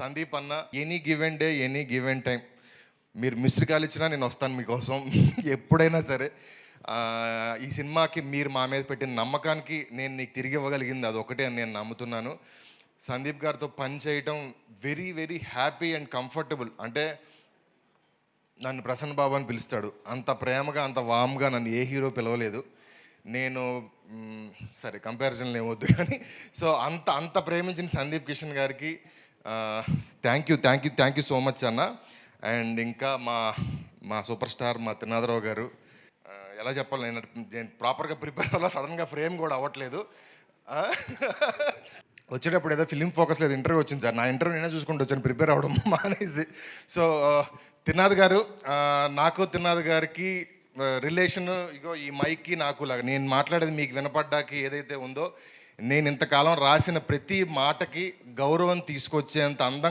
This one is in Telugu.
సందీప్ అన్న, any given day, any given time మీరు మిస్డ్ కాల్ ఇచ్చినా నేను వస్తాను మీకోసం. ఎప్పుడైనా సరే. ఈ సినిమాకి మీరు మా మీద పెట్టిన నమ్మకానికి నేను నీకు తిరిగి ఇవ్వగలిగింది అదొకటే అని నేను నమ్ముతున్నాను. సందీప్ గారితో పని చేయటం very very happy and comfortable. అంటే నన్ను ప్రసన్న బాబు అని పిలుస్తాడు. అంత ప్రేమగా, అంత వామ్గా నన్ను ఏ హీరో పిలవలేదు. నేను సరే కంపారిజన్లు ఏమొద్దు కానీ, సో అంత అంత ప్రేమించిన సందీప్ కిషన్ గారికి థ్యాంక్ యూ సో మచ్ అన్న. అండ్ ఇంకా మా సూపర్ స్టార్ మా త్రినాథరావు గారు, ఎలా చెప్పాలి, నేను ప్రాపర్గా ప్రిపేర్ అవ్వాలా, సడన్గా ఫ్రేమ్ కూడా అవ్వట్లేదు. వచ్చేటప్పుడు ఏదో ఫిలిం ఫోకస్ లేదు, ఇంటర్వ్యూ వచ్చింది సార్. నా ఇంటర్వ్యూ నేనే చూసుకుంటూ వచ్చాను ప్రిపేర్ అవ్వడం మానేసి. సో త్రినాథ్ గారు, నాకు త్రినాథ్ గారికి రిలేషన్ ఇగో ఈ మైక్కి నాకు లాగా, నేను మాట్లాడేది మీకు వినపడ్డాకి ఏదైతే ఉందో, నేను ఇంతకాలం రాసిన ప్రతి మాటకి గౌరవం తీసుకొచ్చేంత అందంగా